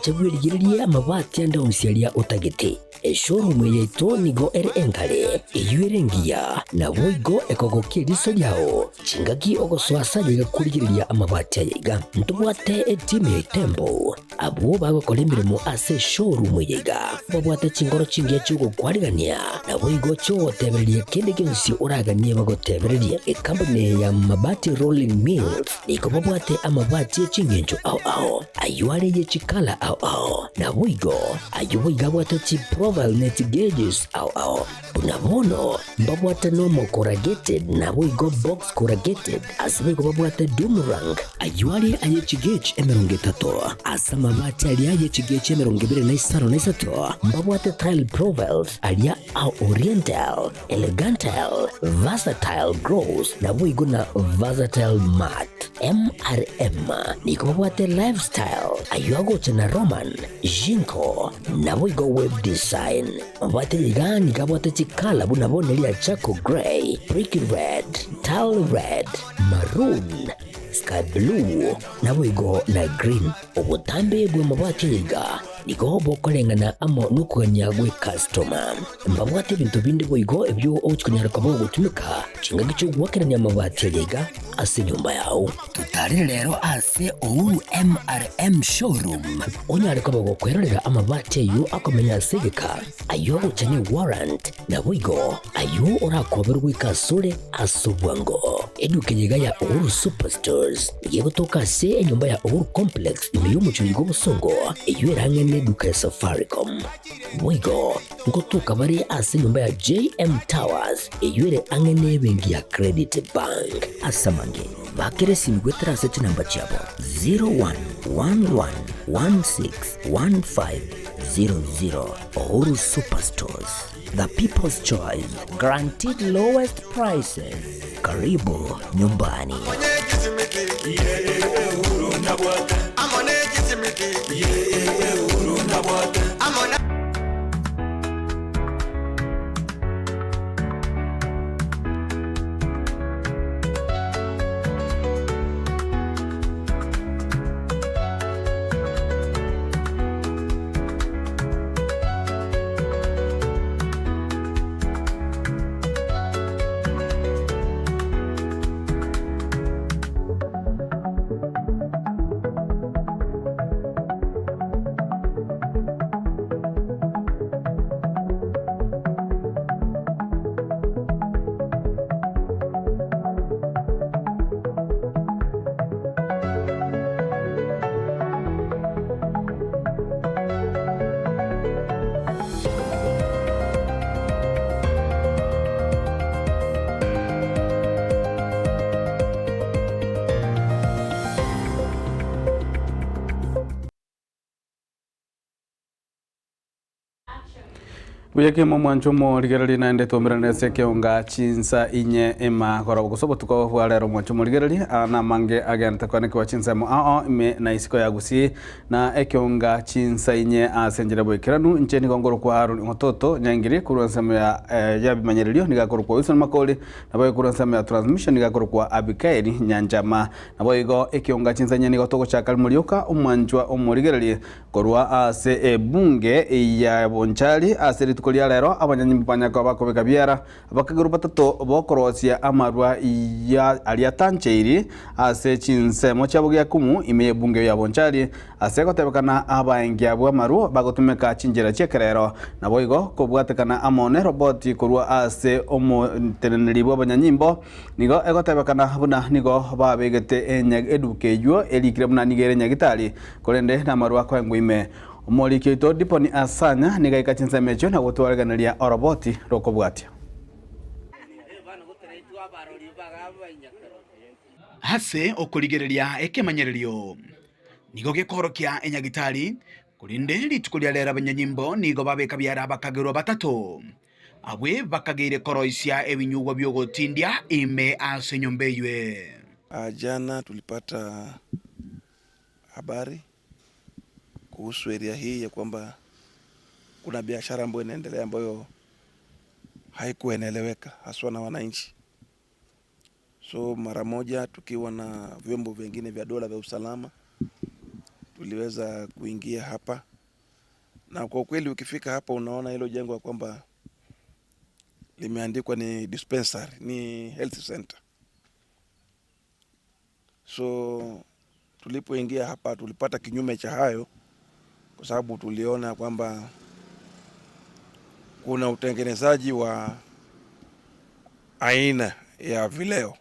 achagwirigirie amabati anda unsialia utagiti showroom yetu nigo ere enkare eyuerengia na boigo ekogokia riso ryao chingaki ogoswasa ligakurigiria amabati ayiga ntubwate etime ya Tembo abo bagokora imirimo ase showroom yiga babwate chingoro chingia chugo kwarigania na boigo cyo tebereria kende gensi uraganie bagotebereria company ya mabati rolling mills niko babwate amabati chingenjo ao ayuare ye chikala ao na boigo ayuiga bwate chi profile net gauges ao unabono babwate normal corrugated na boigo box corrugated asibigo babwate Dumarang ayuare aye chigage emeronge tato asa mabati alia ye chigage emeronge bire na isaro na isato babwate tile profiles alia au oriental elegantal versatile gross na boigo na versatile mat MRM niko babwate lifestyle ayuago chana Roman Jinko na boigo web design babwate ligani kabwate chikala bunabone lia Chaco Gray, Brick Red, Tile Red, Maroon, Sky Blue na boigo na Green obutambe bwa mabati yiga niko bokolengana amo nukuganya gwe customer mbabwate bintu bindi boigo ebyo ochikunyara kabo gutumika chinga gicho gwakeranya mabati yiga ase nyumba yao tutari rero ase Uhuru MRM showroom onyare kabo gukwerera amabati yu akomenya segeka ayo guchanye warrant na boigo ayo orakoberwa ikasure asubwango eduke yiga ya Uhuru Superstores yego toka se nyumba ya Uhuru Complex imiyo muchuligo busongo iyo erangene duka ya Safaricom boigo ngotuka bari ase nyumba ya JM Towers iyo ere angene bengi ya Credit Bank asamange bakere simgwetera ase namba chabo 0111161500 Uhuru Superstores, the people's choice, guaranteed lowest prices. Karibu nyumbani. Buyeke mwancho mo ligerali na ende tombirane seke onga chinsa inye ema kora kusobo tuko bwalero mwancho mo ligerali na mange agenta kone kwa chinsa mo ime na isiko ya gusi na ekionga chinsa inye asenjera bwekiranu ncheni gongoro kwa Harun Ototo nyangiri kurunsema ya bimanyelio nigakoro kwa Wilson Makoli na boye kurunsema ya transmission nigakoro kwa Abikaeli Nyanjama na boye go ekionga chinsa inye nigotoko chakal mulioka omwanjwa omoligerali korwa ase bunge ya Bonchali ase tukolia lero abanyanyimba banyako bakobeka biara abakaguru batatu bokorosia amarwa ya aliatancheiri ase chinsemo cyabugia kumu ime bunge ya Bonchali ase gotebekana abaengia bwa maru bagotumeka chinjera cyekerero naboigo kobwatekana amone robot kurwa ase omo teneneri bwa abanyanyimbo nigo egotebekana buna nigo babegete edukeyo elikire buna nigere nyagitali kolende na marwa kwa ngwime Omoliki to diponi asanya nigaika chinsa mecho na gutwaraganiria oroboti rokobwatia hase okurigereria ekemanyererio nigo gekorokia enyagitari kurinde litukulia lera abanyanyimbo nigo babeka byara bakagero batatu abwe bakagire koroisia ebinyugwa byogotindia ime ase nyombeywe. Jana tulipata habari kuhusu area hii ya kwamba kuna biashara ambayo inaendelea ambayo haikuwa inaeleweka haswa na wananchi. So mara moja tukiwa na vyombo vingine vya dola vya usalama tuliweza kuingia hapa, na kwa kweli ukifika hapa unaona hilo jengo kwamba limeandikwa ni dispensary, ni health center. So tulipoingia hapa tulipata kinyume cha hayo, kwa sababu tuliona kwamba kuna utengenezaji wa aina ya vileo.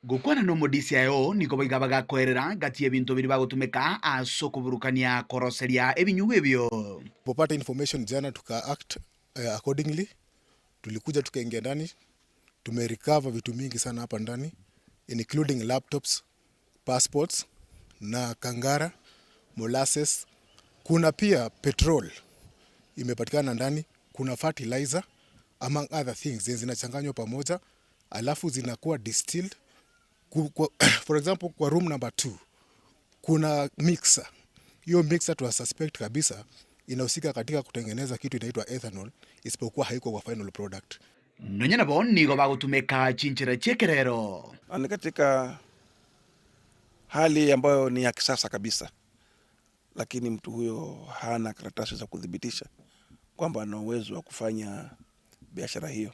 Gukwana no modisi ayo niko baiga bagakorera gati ebintu biri bagutumika aso kuburukania koroseria ebinyugu ebyo. Popata information jana tuka act accordingly. Tulikuja tukaingia ndani, tumerecover vitu mingi sana hapa ndani, including laptops, passports na kangara, molasses. Kuna pia petrol imepatikana ndani, kuna fertilizer among other things zinachanganywa pamoja alafu zinakuwa distilled. For example, kwa room number 2 kuna mixer. Hiyo mixer tu suspect kabisa inahusika katika kutengeneza kitu inaitwa ethanol, isipokuwa haiko kwa final product. Nonyana boni go bagutumeka chinchira chekerero. Ni katika hali ambayo ni ya kisasa kabisa, lakini mtu huyo hana karatasi za kudhibitisha kwamba ana uwezo wa kufanya biashara hiyo.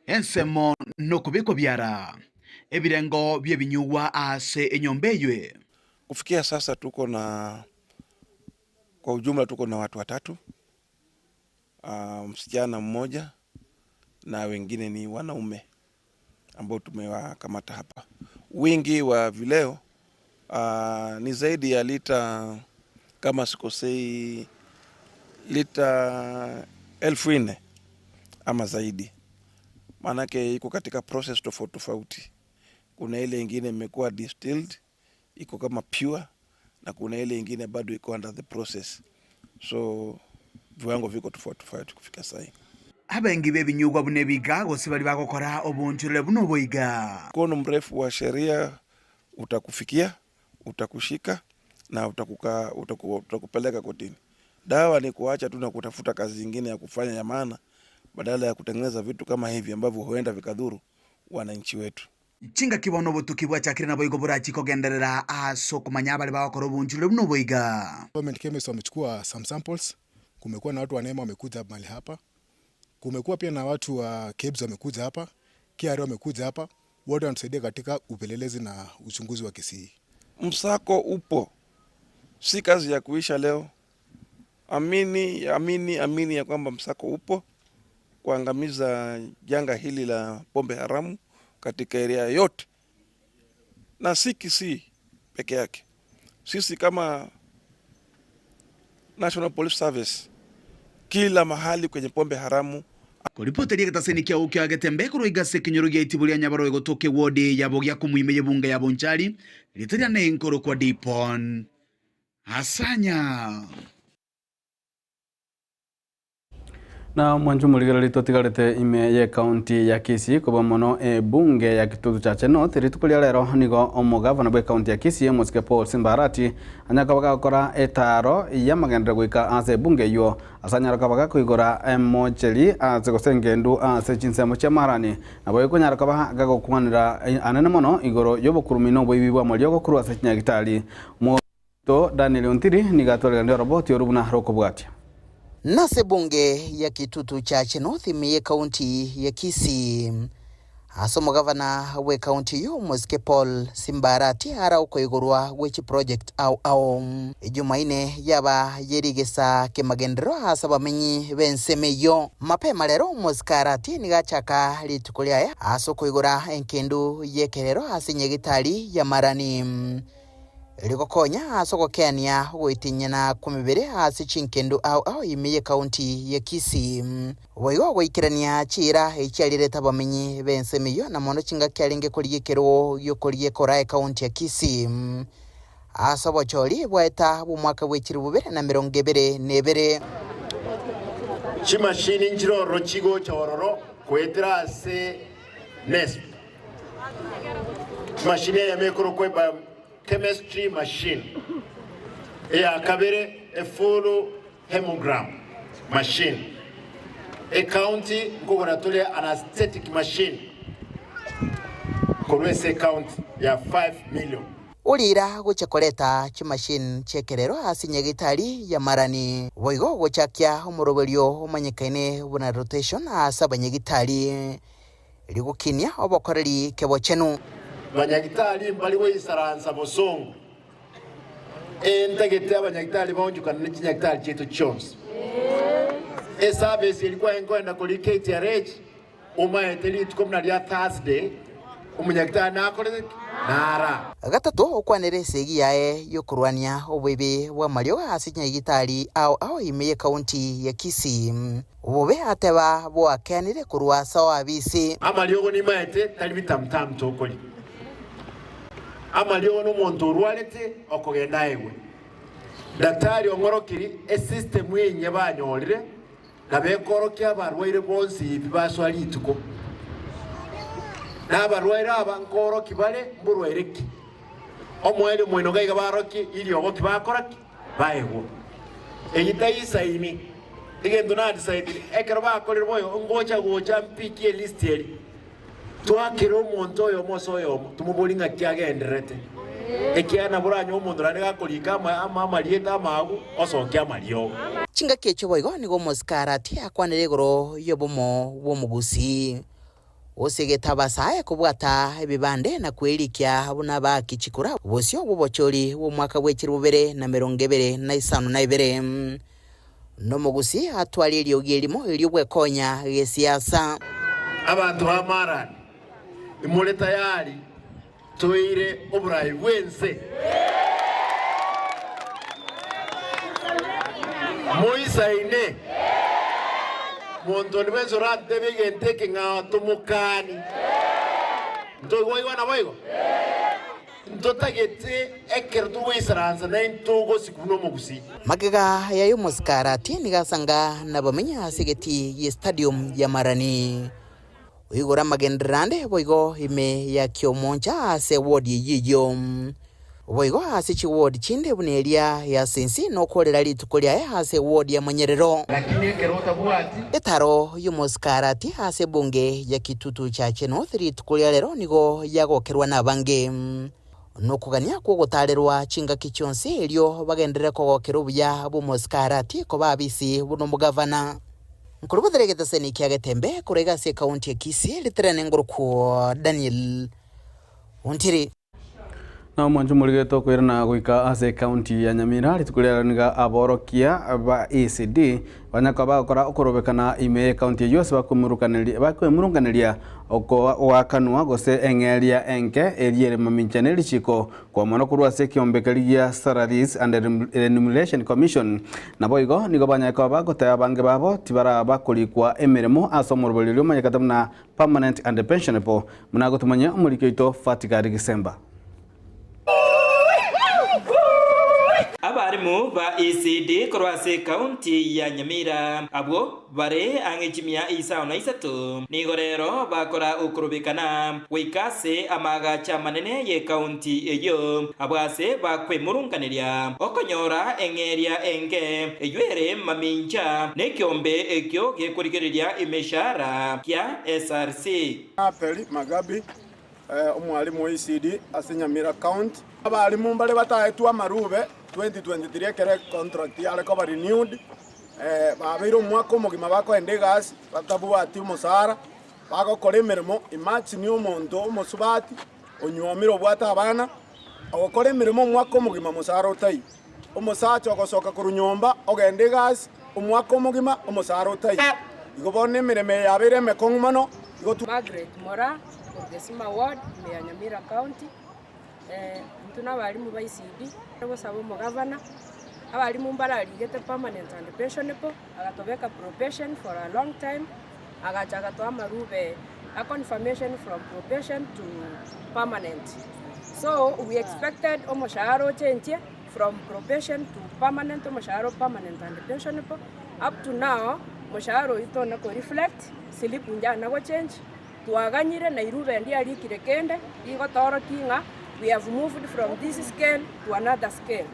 Ensemo no kubiko biara ebirengo byebinyugwa ase enyombeywe. Kufikia sasa tuko na, kwa ujumla tuko na watu 3, msichana mmoja na wengine ni wanaume ambao tumewakamata hapa. Wingi wa vileo ni zaidi ya lita, kama sikosei, lita 4,000 ama zaidi. Manake iko katika process tofauti. Kuna ile ingine imekuwa distilled, iko kama pure, na kuna ile ingine bado iko under the process. So viwango viko tofauti kufika sahi. Abengi bebinyugwa bunebiga gose bali bagokora obunjure buno boiga. Mkono mrefu wa sheria utakufikia, utakushika na utakupeleka kotini. Dawa ni kuacha tu na kutafuta kazi nyingine ya kufanya ya maana, badala ya kutengeneza vitu kama hivi ambavyo huenda vikadhuru wananchi wetu. Chinga kibono butukibwa chakire na boigo burachi kogenderera aso kumanya bali bagokora obunjure buno boiga. Government chemist wamechukua some samples. Kumekuwa na watu wa NEMA wamekuja mahali hapa. Kumekuwa pia na watu wa KEBS wamekuja hapa, KRA wamekuja hapa, wote wanatusaidia katika upelelezi na uchunguzi wa kesi hii. Msako upo, si kazi ya kuisha leo. Amini ya kwamba msako upo kuangamiza janga hili la pombe haramu katika area yote, na si Kisii peke yake. Sisi kama National Police Service kila mahali kwenye pombe haramu. Kuripoteria gataseni kia ukia gatembe kuroiga sekinyorugia itibulia nyabaro egotoke wodi yabo gya kumwime yebunga ya Bonchari litaria ne inkoro kwa Dipon Asanya. Na mwanju muligera litotigarete ime ye county ya Kisii kuba mono bunge ya Kitutu cha North ritukulia lero nigo omugavana bwe county ya Kisii Mosike Paul Simbarati anyaka bagakora etaro ya magendera gwika ase bunge yo asanyara kabaga kuigora mocheli ase gosengendu ase chinsemo cha marani nabo ikunyara kabaga gagokwanira anene mono igoro yobokurumino bwo ibibwa molyo gokuru ase Nyagitari to Daniel Ontiri nigatwalira ndio roboti orubuna rokobwatia. Nase bunge ya Kitutu cha North imiye kaunti ya Kisii. Asomo gavana we kaunti yo Mosike Paul Simbarati ara uko igurwa wechi project au Jumaine yaba yerigesa kemagendero hasaba menyi bensemeyo mapema lero Moskarati nigachaka litukulia asoko igura enkendu yekerero asinyegitari ya marani Rikokonya asoko Kenya goitinyana kumibere hasi chinkendo au imiye kaunti ya Kisii. Wayo goikirania chira ekyalire tabamenyi bensemiyo na mono chinga kyalinge koliyekero yokoliye korae kaunti ya Kisii. Asabo choli bweta bumwaka wekiri 2022 chimashini njiroro chigo chaororo kwetera se nesp mashini ya mekoro kweba chemistry machine ya kabere a full hemogram machine a county ngobona tole anesthetic machine kolwese count ya 5 million ulira guchekoreta chimashini chekerero ase nyagitari ya marani boigo gochakia omoroberio omanyekaine buna rotation ase abanyagitari rigukinia obokoreri kebochenu banyagitari mbali weisaransa bosongo entagete abanyagitari bonjukana n'ikinyagitari chetu chonse service ilikuwa ingwenda kuri KTRH umaeteli tukomna lya Thursday umunyagitari nakore nara gatatu okwanere segi yae yokurwania obwebe bwa mario ase nyagitari ao imeye county ya Kisii obobe ateba bwakenire kurwa sawa bisi amaliogo ni maete tali bitamtam tokoli amaliogo no muntu urwalete okogenda ewe daktari ongorokiri system yenye banyorire nabekorokia barwaire bonsi bibaswali ituko nabarwaire abankoroki bale burwaireki omwere mweno gaiga baroki ili ogoki bakoraki baego eyitaisa imi igendo na decide ekero bakorera boyo ngocha mpiki list eri twakira omonto oyo moso oyo tumubolinga kiagenderete ekiana buranyo omonto rane gakorika amalieta amagu osokia malio chinga kecho boigo nigo moskarati akwanere goro yobomo bwomugusi osegeta basaye kubwata ebibande na kwerikia buna bakichikura bosyo bobochori wo mwaka w'ekiri 2025 no mugusi atwaliri ogirimo eryobwekonya gesiasa abantu bamarani imule tayari toire oburayi bwense moisaine montoni benzorante bigenteke nga tumukani ntogoiwana boigo ntotagete ekertu bwisaranza na intugo sikuno mugusi magega yayo moskarati nigasanga nabamenya asegeti ye stadium ya marani uigora magendrandi boigo ime ya kiomoncha ase ward yiyo boigo ase chi ward chinde buneria ya sensi no korera litukolia ase ward ya Manyerero lakini kerota bwati etaro yumoskarati ase bunge ya Kitutu cha North litukolia lero nigo yagokerwa nabange no kugania ko gotarerwa chinga kichonse elio bagendere ko gokero buya bumoskarati ko babisi buno mugavana nkurubutheregete seni kiagetembe kurega se county ya Kisii litrene nguruko Daniel Untiri na mwanju murigeto kwirana guika ase county ya Nyamira ritukuraniga aborokia ba ECD banyaka bakora okorobekana ime county yose bakwemurunganiria oko wakanwa gose engeria enke eriere maminchaneri chiko kwa mono kurwa se kiombekeria Salaries and Remuneration Commission na boigo nigo banyaka bagotaya bange babo tibara bakolikwa emeremo asomorboliro manyakatamna permanent and pensionable munagotumanya umurikeito Fatigari Gisemba abarimu ba ECD korwase county ya Nyamira abo bare angechimia isa na isatu nigorero bakora ukurubikana wikase amaga cha manene ye county eyo abwase bakwemurunganiria okonyora engeria enge eyere mamincha nekyombe ekyo gekurigereria imeshara kya SRC Apeli Magabi omwalimu wa ECD ase Nyamira county abarimu mbale bataetwa marube 2023 kere contract yale ko renewed babiro mwako mugima bako endegas batabwati umusara bako koremeremo imagine umuntu umusubati onyomiro bwata abana okore mirimo mwako mugima musara utai umusacho ogosoka kurunyomba ogendegas umwako mugima umusara utai igobone mireme yabere mekongmano igotu Margaret Mora Gesima Ward ya Nyamira County tuna balimu ba ECD bosaba mu governor abalimu mbararigete permanent and pensionable agatobeka probation for a long time agachaga to amarube a confirmation from probation to permanent, so we expected omoshahara change from probation to permanent omoshahara permanent and pensionable. Up to now moshahara ito na ko reflect silipu njana go change tuaganyire na irube ndi ali kirekende igotoro kinga. We have moved from this scale to another scale.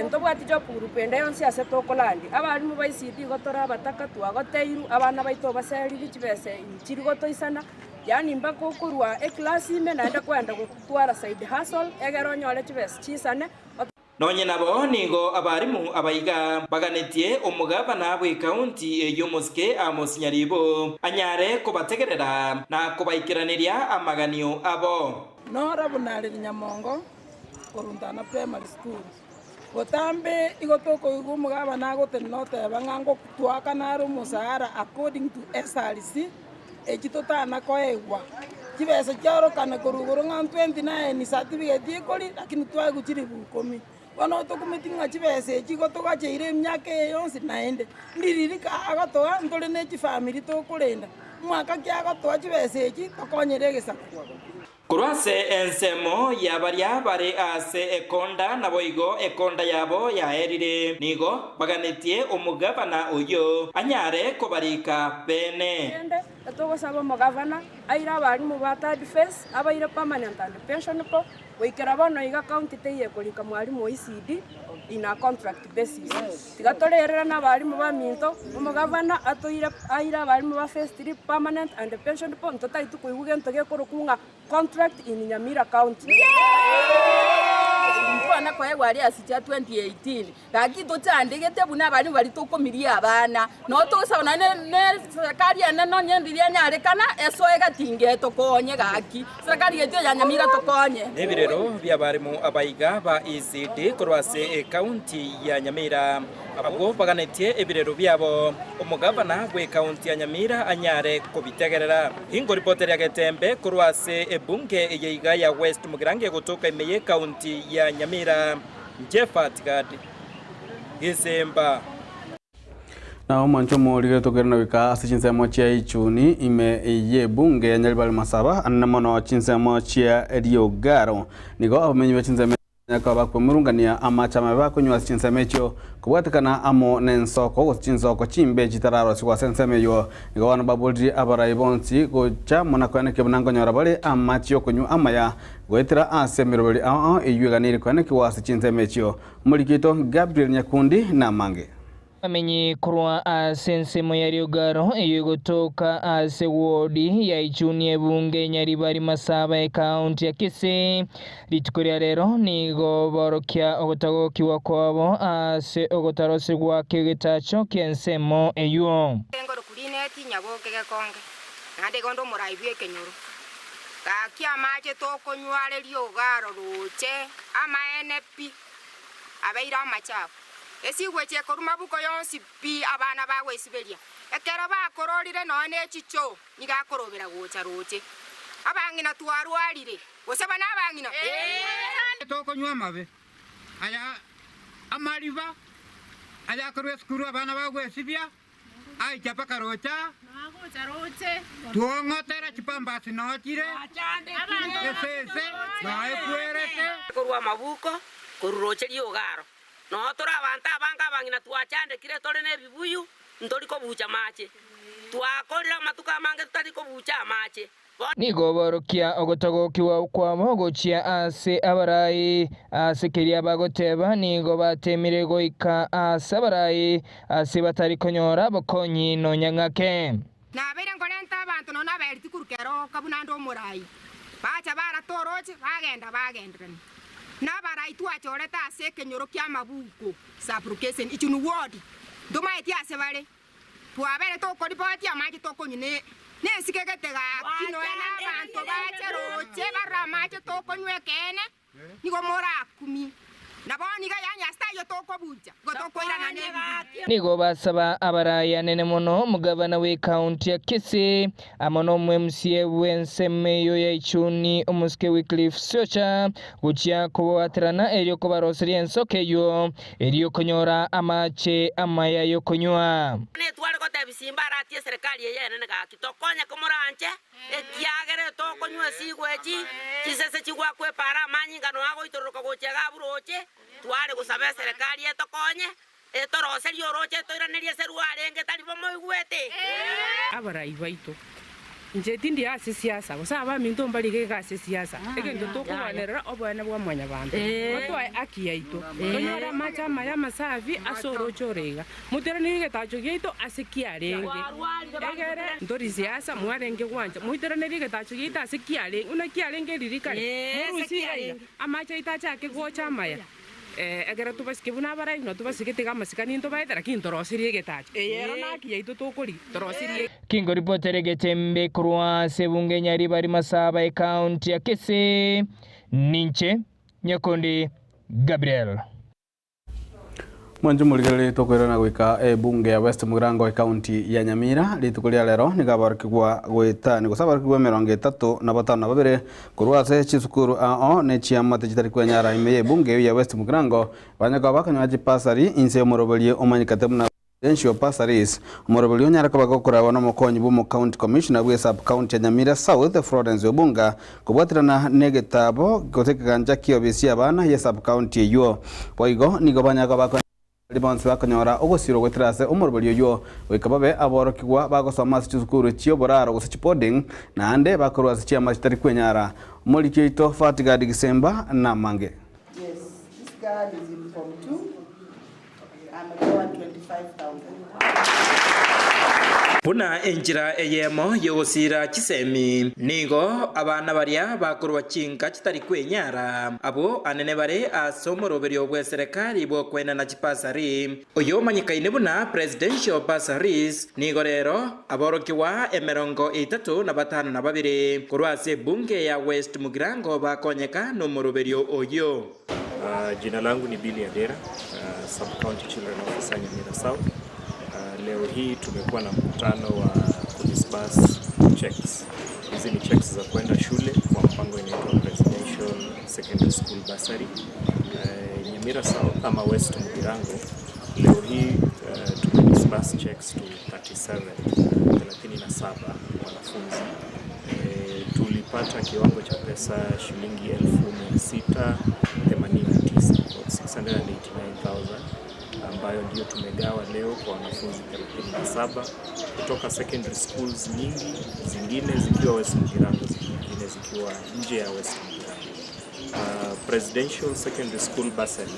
Ntobwati job group ende yonse aseto kolandi abalimu ba ECD gotora bataka tuagoteiru abana baito baseri bichibese inchiri goto isana yani mpaka ukurwa class ime naenda kwenda gutwara side hustle egero nyole chibes chisane nonye nabo nigo abarimu abaiga baganitie omugabana bwe county y'Omuske Amos Nyaribo anyare kubategerera na kubaikiraniria amaganio abo nora bunari Nyamongo korundana primary school gotambe igotoko igumugabana gotenote bangango twaka naro musara according to SRC ejitotana koegwa kibese cyaro kana korugoro nka 29 certificate ikori lakini twaguchiri bukomi wano to kumitinga chibese chiko to gacheire myaka yonse naende ndiririka agatoa ndole ne family to kurenda mwaka kya agatoa chibese chi tokonyerege sakwa kurwase ensemo yabaria bare ase ekonda naboigo ekonda yabo yaherire nigo baganetie omugabana uyo anyare kobarika bene atogo sabo mugabana aira bari mu bata defense abaire permanent and pension po wikira bono iga county teye kulika mwalimu ECD ina contract basis tigatorerera na bari mu baminto umugabana atoira aira bari mu ba first permanent and pension po ntota itukuibuge ntoge kurukunga contract in Nyamira county mwana kwa yari asija 2018 gaki to chandegete buna bari bari to komiria abana no to sabona ne serikali ene no nyendiria nyarekana eso egatinge to konye gaki serikali yetu ya Nyamira to konye ebirero bya barimu abaiga ba ECD kurwase county ya Nyamira abo baganetie ebirero byabo omugabana gwe county ya Nyamira anyare kubitegerera hingo reporter ya Getembe kurwase ebunge yeiga ya West Mugirange gutoka imeye county ya Nyamira Jeffat Gadi Gisemba na omancho morige togerna wika asichinse mochia ichuni ime ye bunge ya Nyaribali Masaba annamono chinse mochia Eriogaro nigo abamenyi bachinse nyakaba kumurungania amachama bakunywa chinse mecho kubwatikana amo nensoko gochinsoko chimbe chitararo sikwa sensemeyo nigo wana babulri abara ibonsi gocha mona kwane kebunango nyora bale amachio kunyu amaya goetera asemirobali eyuganiri kwane kiwasi chinse mecho mulikito Gabriel Nyakundi na Mange amenye kurwa asensemo ya Eriogaro eyogotoka ase wodi ya ichuni ebunge Nyaribali Masaba e county ya Kisii litukoria rero nigo borokia ogotagokiwa kwabo ase ogotarosirwa kegetacho kiensemo eyo ngoro kuline tinyagoke gekonge nande gondo muraibye kenyuru gakia mache tokonywa Eriogaro ruche ama NP abeira machafu esigweche koruma buko yonsi pi abana bawe siberia ekera bakororire none chicho nigakorobera gocha roche abangina twarwarire goseba nabangina tokonywa mabe aya amariba aya korwe skuru abana bawe sibia ai chapa karocha nagocha roche tuongotera chipambasi nochire esese nae kuerete korwa mabuko koruroche Eriogaro no tora banta banga bangina tuachande kire tore ne bibuyu ndori ko bucha mache twakorira matuka mange tutari ko bucha mache nigo borokia ogotagokiwa kwabo gochia ase abarai asekeria bagoteba nigo batemire goika ase abarai ase batari konyora bokonyi no nyangake na bere ngorenta abantu no naberiti kurukero kabunando murai bacha bara toroche bagendrani na barai tuachoreta ase kenyoro kya mabuko sublocation ichunu ward ndomaiti ase bare twabere to koripoti amaji to konyine nesikegete kino ena abantu bacheroche baramache to konywekene nigo mora kumi naboni ga yanya stayo to kobuja gotokoirana ne nigo basaba abaraya nene mono mugabana we county ya Kisii amono MCA wensemeyo ya ichuni Omuske Wycliffe Socha guchia kubatirana eryo kobaroseria ensokeyo eryo konyora amache amaya yo konywa ne twale ko tebisimba ratie serikali yene ne ga kitokonya komoranche ekiagere to konywa sigwechi kisese chigwa kwe para manyingano ago itoroka gochega buroche twale gusabe serikali etokonye etoroseri oroche toiranerie seruare ngetari bomo igwete abarai baito Njetindi ase siasa gusaba minto mbalike gase siasa egento tokubanerera obwana bwa mwanya bantu otwae aki yaitu tonyora machama ya masafi asoro chorega muteranire getacho gito asikiarenge egere ndori siasa mwarenge gwanja muteranire getacho gito asikiarenge una kiarenge ririkare murusi amacha itacha ke gochama ya egera tubasike buna barai no tubasike tigama sikani ndo baetera kintorosirie getacho era naki yaitu tokuri torosirie Kingo ripotere getembe kurwa sebunge nyari bari masaba county ya Kisii ninche Nyakundi Gabriel Mwanju muligere tokwera na gwika bunge ya West Mugirango county ya Nyamira litukulia lero nigabarikwa gwita ni gusabarikwa 35 kurwase chisukuru ao ne chiama tejitari kwenyara imeye bunge ya West Mugirango banyaka bakanywaji pasari inse morobelie omanyikate muna Presidential Passaries umurobelio nyara kabagokora wana mukonyi bu county commissioner we sub county ya Nyamira South Florence Obunga kubwatirana negetabo gotekaganja kiobisi abana ya sub county yo boigo nigobanya kabako libanse bakanyora ogosiro gwetrase umurobelio yo wekababe aborokigwa bagosoma chisukuru chio boraro gusachipoding na ande bakorwa chiama chitari kwenyara muri kito Fatiga December na mange. Yes, this girl is in Form 2. I'm going 25,000. Puna enjira eyemo yogosira chisemi nigo abana baria bakurwa chinka chitari kwenyara abo anene bare asomoroberio bwe serikali bwo kwena na chipasari oyo manyikaine buna Presidential Passaries nigo rero aborokiwa 35 kurwase bunge ya West Mugirango bakonyeka no moroberio oyo. Jina langu ni Billy Adera, Sub-County Children Officer Nyamira South. Leo hii tumekuwa na mkutano wa kudisburse checks. Hizi ni checks za kwenda shule kwa mpango inaitwa Presidential Secondary School Bursary. Nyamira South ama West Mugirango. Leo hii tumedisburse checks to 37 wanafunzi. Tulipata kiwango cha pesa shilingi 689 689,000 ambayo ndio tumegawa leo kwa wanafunzi 37 kutoka secondary schools nyingi, zingine zikiwa West Mugirango, zingine zikiwa nje ya West Mugirango. Presidential Secondary School Bursary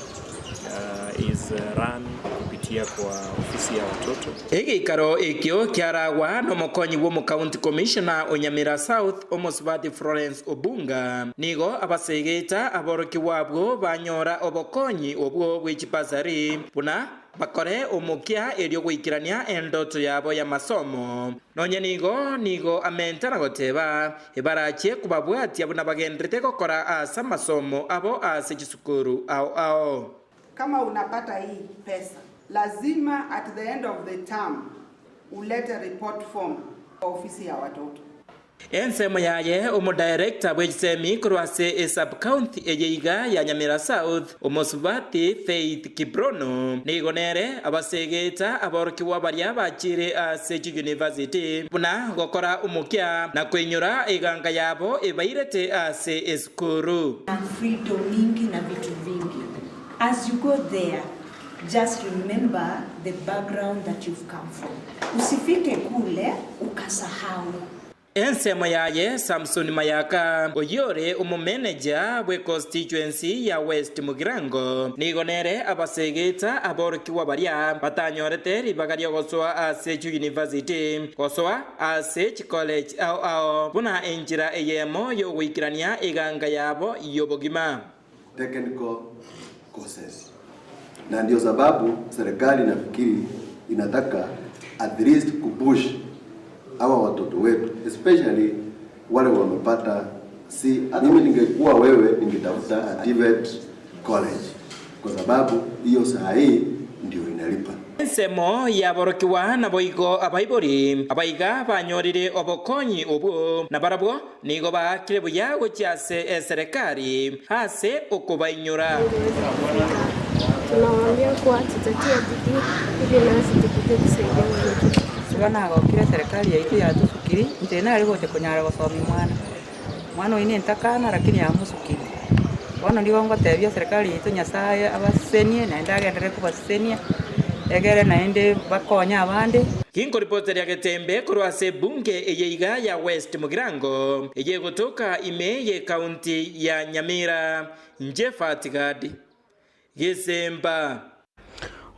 is run kupitia kwa ofisi ya watoto. Igikaro ikyo kiaragwa no mukonyi wo mu county commissioner Onyamira South Omosbati Florence Obunga nigo abasegeta aboroki wabwo banyora obokonyi obwo bw'echipasari buna bakore omukia elio gwikirania endoto yabo ya masomo nonye nigo amentana goteba ibarache kubabwatia buna bagendrete gukora asa masomo abo ase chisukuru ao. Kama unapata hii pesa, lazima at the end of the term ulete report form kwa ofisi ya watoto. Ensemo yaye umudirector w'echisemi kurwase sub-county eyeiga ya Nyamira South Omosubati Faith Kibrono nigonere abasegeta aborokiwa baria bachire ase university buna gokora umukia na kwenyura iganga yabo ibairete ase eskuru and freedom mingi na vitu vingi. As you go there, just remember the background that you've come from. Usifike kule ukasahau. Ensemo yaye Samson Mayaka oyore umumanager we constituency ya West Mugirango nigonere abasegeta aborokiwa baria batanyorete ribagario goswa ase university goswa ase college ao buna enjira eyemo yo gwikirania iganga yabo yobogima technical courses. Na ndio sababu serikali nafikiri inataka at least kupush hawa watoto wetu, especially wale wamepata mimi ningekuwa wewe ningetafuta TVET college kwa sababu hiyo saa hii ndio inalipa. Ensemo yaborokiwa na boigo abaibori abaiga banyorire obokonyi obo na barabwo nigo bakire buya gochase serikali hase okubainyura. Tunawaambia kuwa tutatia bidii ili nasi tupate kusaidia watoto. Bana gokire serikali yaitu yatusukiri ntena ari gote kunyara gosomi mwana oine ntakana lakini amusukiri bono ndi wango tebia serikali yaitu nyasaye abasenie na ndagendere kubasenia egere naende bakonya abandi. Kingo ripoti ya Getembe kurwase bunge eyeiga ya West Mugirango eye kutoka imeye kaunti ya Nyamira Njefat Gadi Gisemba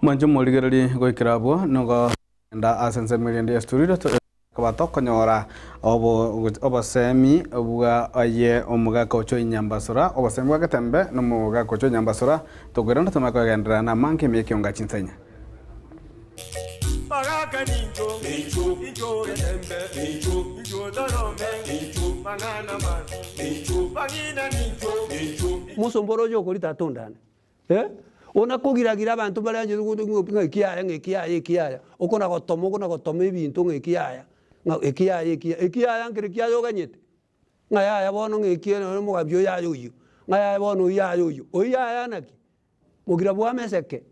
Mwanjo moligereri goikirabo nogo nda asense miliende studio kabato konyora obosemi obuga aye omuga kocho inyambasura obosemi bwa Getembe no muga kocho inyambasura tugirana tumako gendera na manke meke onga chinsenya Magaka ninjo Getembe ninjo dorome ninjo mangana man ninjo bangina ninjo musomboro jo kuri tatondana ona kugiragira abantu bari anje ngopinga ikiaya ukona gotoma ibintu ngikiaya ikiaya ngire kiayo ganyete ngaya bono ngikie no mugabyo yayo uyu ngaya bono yayo uyu oyaya naki mugira bwa meseke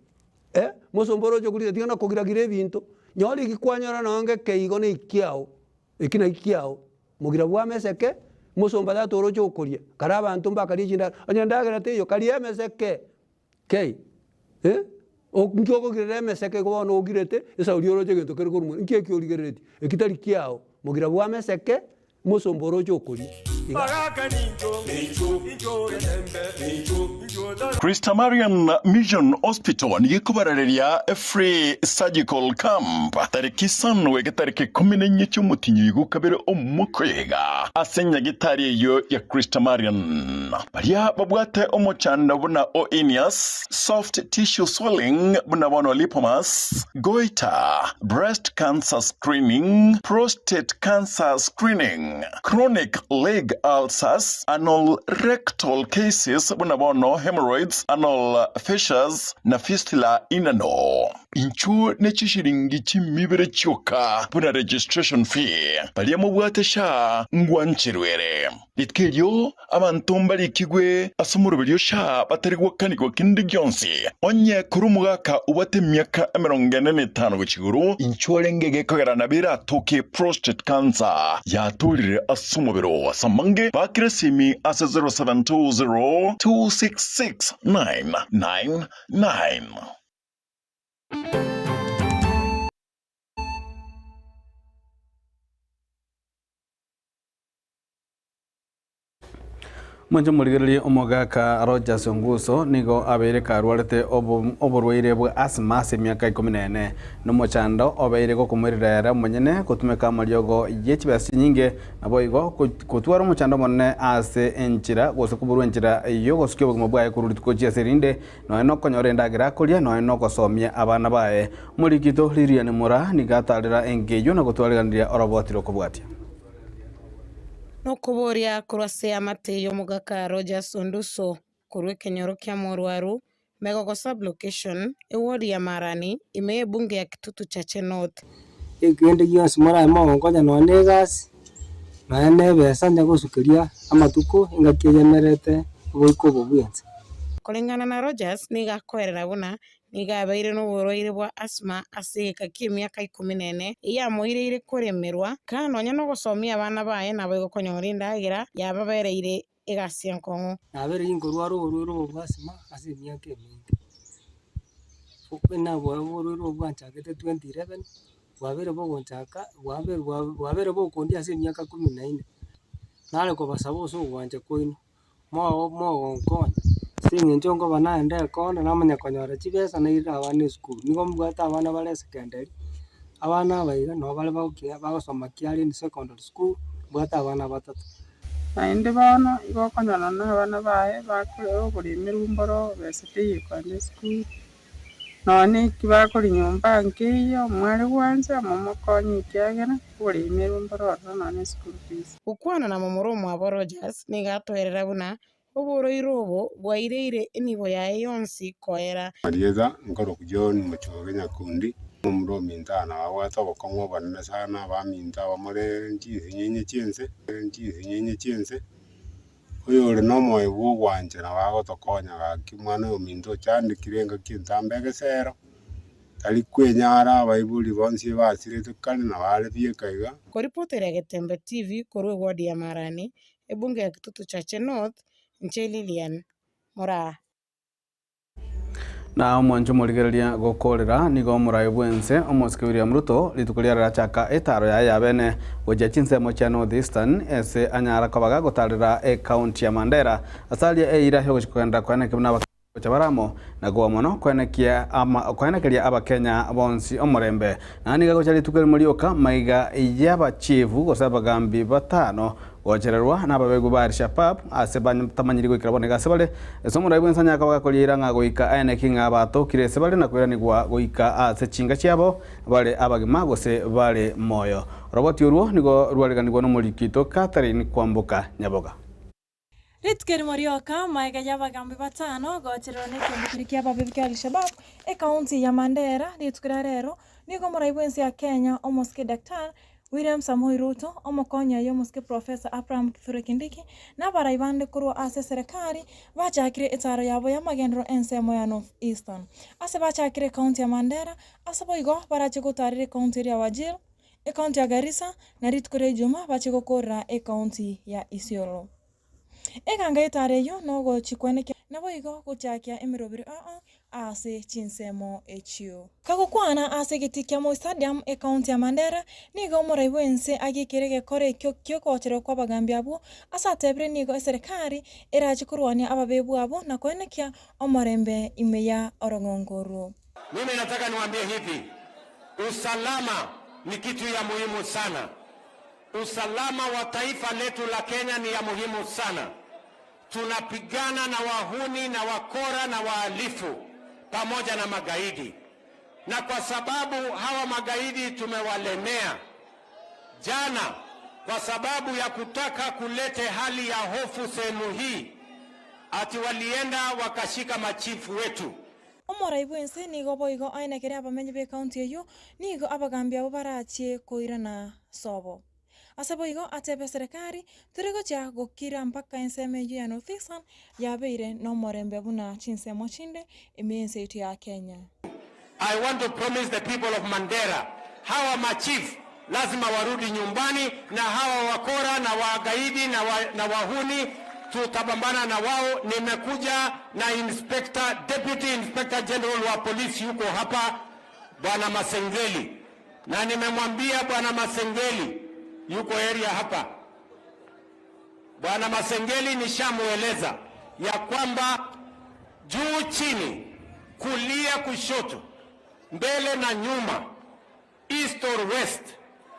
musomboro jo kuri tigana kugiragira ibintu nyori gikwanyora nonge keigo ni ikiao ikina ikiao mugira bwa meseke musomba da toro jo kuria kara abantu mbakari jinda onyandagira teyo kari meseke kei nkoko girere meseke ko no girete esa urioro je gento kero kurmu nkie ki origerete ekitari kiao mugira bwa meseke musomboro jo kuri Christa Marian Mission Hospital ni kubarareria free surgical camp tariki sanwe tariki 14 cy'umutinyi gukabere omukwega asenya gitari yo ya Christa Marian baria babwate omochanda buna oenius soft tissue swelling buna bono lipomas goiter breast cancer screening prostate cancer screening chronic leg ulcers anal rectal cases buna bono hemorrhoids anal fissures na fistula inano inchu nechishiringi chimibere choka buna registration fee balia mubwatesha ngwanchirwere litkelyo abantu mbali kigwe asumurubiryo sha batari gwakaniko kindi gyonsi onye kurumugaka ubate myaka 45 gukiguru inchorengege kogerana bira toke prostate cancer yatulire asumubiro samange bakresimi asa 0720 266 999. Mwanjo murigereri omogaka Rogers Nguso nigo abere karwarete oborwaire bwa asma se myaka 14 no mochando obere go kumurira munyene kutumeka maryogo yechibasi nyinge naboigo kutwara mochando monne ase enchira gose kuburwa enchira yogo sikyo bugmo bwaye kururi koje serinde no eno konyore ndagira kuria no eno gosomia abana bae murikito Lilian Mura nigatarira engeyo na gutwariganira orobotiro kubwatia no kuboria kurase amateyo mugaka Rogers Onduso kurwe kenyoro kya Morwaru Megogo sub location ewodi ya Marani imeye bunge ya Kitutu Chache North ikende yose mora mongonya no negas na nebesa nyagusukiria amatuko ingakyemerete boiko bobwenze kulingana na Rogers nigakorera buna nigabaire no boroire bwa asma asika kimyaka 14 iya moireire kuremerwa kana onya no gusomia abana bae na bego konyorinda agira yababereire igacia nkongo nabere ingorwa ruburu bwa asma ase myaka mingi ukena bwo bwanchakete 2011 wabere bogonchaka wabere bokondi ase myaka 14 nale ko basabo so gwanje koino mo konya singe njongo banaende konde namanya konyora chibesa na ira abana school nigo mbwata abana bale secondary abana baiga no bale bagosoma kiali ni secondary school mbwata abana batatu naende bana igo konyona na abana bae bakore buri mirumboro besete kwande school none kibakori nyumba nkiyo mwari wanza momokonyi kyagera buri mirumboro none school fees ukwana na momoro mwa Rogers nigatwerera buna oboro irobo bwaireire enibo yae yonsi koera Marieza ngoro kujoni muchoge nyakundi mumro mintana wawata bokongo banana sana baminta bamore nyenye chense oyore no moy wo gwanje na wago tokonya gakimwana ominto chandi kirenga kintambege sero tali kwenyara baibuli bonsi basire tukane na wale biekaiga koripotera ya Getembe TV korwe wodi ya Marani ebunge ya Kitutu Chache North Lilian Mura na mwanjo murigereria gukorera nigo murai bwense omosike William Ruto litukuria rachaka etaro ya bene goja chinsemo cha North Eastern ese anyara kabaga gutarira county ya Mandera asalia eira hyo kwenda kwana kibuna chabaramo na gwa mono kwenekia ama kwenekeria abakenya bonsi omurembe nani gagocha litukere mulioka maiga yaba chivu gosaba gambi batano gochererwa nababegu ba Shabab asebanya tamanyiri gwikira bonega sebale esomo raibwe nsanya akabaga kolira nga goika ene kinga bato kire sebale na kwera nigwa goika ase chinga chiabo bale abagima gose bale moyo roboti uruo nigo rwaleganirwa no mulikito Catherine Kwambuka Nyaboga Ritkeri Morioka maiga y'abagambi batano gochererwa n'ikindi kia babebi kia Al-Shabab county ya Mandera ritukira rero nigo muraibwensi ya Kenya omoske Dr. William Samoei Ruto omokonya yomoske Professor Abraham Kithure Kindiki na baraibande kuru ase serikali bachakire etaro yabo ya magendro ensemo ya North Eastern ase bachakire county ya Mandera ase boigo barache gutarire county ya Wajir county ya Garissa na ritukire Juma bache gukora county ya Isiolo Eganga etareyo nogo chikweneke nabo igo guchakia emirobiri ase chinsemo echio kagokwana ase gitikia mo stadium county ya Mandera nigo muraibwense agikirege kore kyo kochero kwa bagambi abo asa tebre nigo serikali erachikurwania ababebu abo na kwenekia omorembe imeya orongongoro. Mimi nataka niwaambie hivi, usalama ni kitu ya muhimu sana. Usalama wa taifa letu la Kenya ni ya muhimu sana. Tunapigana na wahuni na wakora na wahalifu pamoja na magaidi. Na kwa sababu hawa magaidi tumewalemea jana kwa sababu ya kutaka kulete hali ya hofu sehemu hii, ati walienda wakashika machifu wetu. Omoraibuense nigo boigo ainekere abamenye be county eyo nigo abagambi abo barachie koira na sobo aseboigo atebe serikali turego cha gokira mpaka enseme ya North Eastern yabeire no morembe buna chinsemo chinde emense yetu ya Kenya. I want to promise the people of Mandera, hawa machief lazima warudi nyumbani, na hawa wakora na wagaidi na wahuni tutapambana na wao. Nimekuja na Deputy Inspector General wa polisi yuko hapa, Bwana Masengeli, na nimemwambia Bwana Masengeli yuko area hapa. Bwana Masengeli nishamueleza ya kwamba juu chini, kulia kushoto, mbele na nyuma, east or west,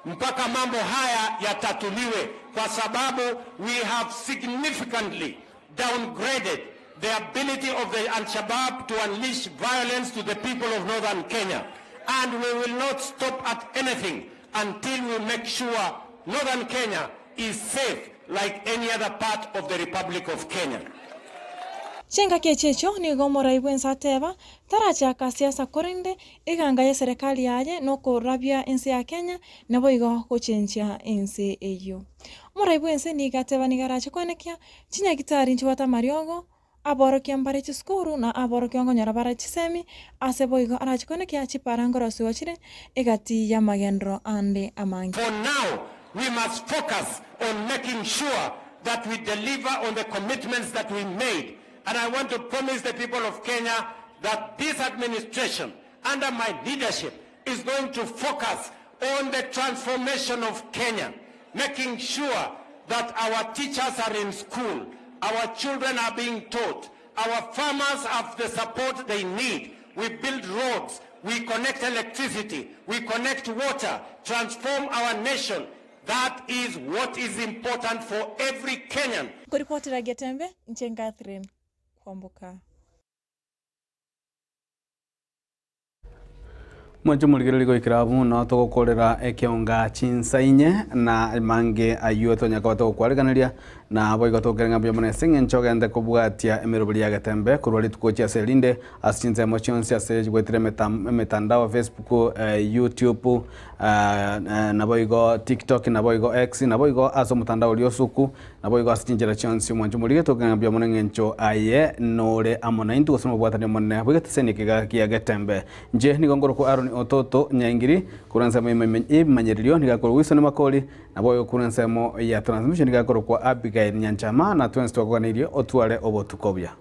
mpaka mambo haya yatatuliwe, kwa sababu we have significantly downgraded the ability of the Al-Shabaab to unleash violence to the people of northern Kenya, and we will not stop at anything until we make sure northern Kenya is safe like any other part of the Republic of Kenya. Chenga kechecho ni gomora ibwensa teba taracha ka siasa korinde iganga ya serikali yaje no korabia ensi ya Kenya na boigo kuchenjia ensi eyo. Mora ibwense ni gateba ni garacha konekia chinya gitari nchwata mariogo aboro kiambare chiskuru na aboro kiongo nyara bara chisemi ase boigo aracha konekia chiparangoro siwachire egati ya magendro ande amangi. For now we must focus on making sure that we deliver on the commitments that we made. And I want to promise the people of Kenya that this administration, under my leadership, is going to focus on the transformation of Kenya, making sure that our teachers are in school, our children are being taught, our farmers have the support they need. We build roads, we connect electricity, we connect water, transform our nation. That is what is important for every Kenyan. Kuripoti Getembe, Nchen Catherine Kwambuka. Mwancho muligirili goikirabu no togokorera ekionga chinsainye na mange ayuo tonya kwa togokwareganiria na boigo togerenga bya mone singe nchogende kubwatia emirobili ya Getembe kurwali tukochia selinde asinze emotions ya sage gwetire metandao Facebook, YouTube, na boigo TikTok, na boigo X, na boigo aso mutandao liosuku, na boigo asinjera chonsi mwancho mulige togerenga bya mone ncho aye nore amona intu gosoma bwatani mone boigo tseni kiga kia Getembe nje ni gongoro ko Aaron Ototo Nyangiri kuranza manyerilio nigakoro wisone makoli na boyo kuranza mo ya transmission nigakoro kwa Abigail Nyanchama na twensi twakwanirio otwale obotukobya.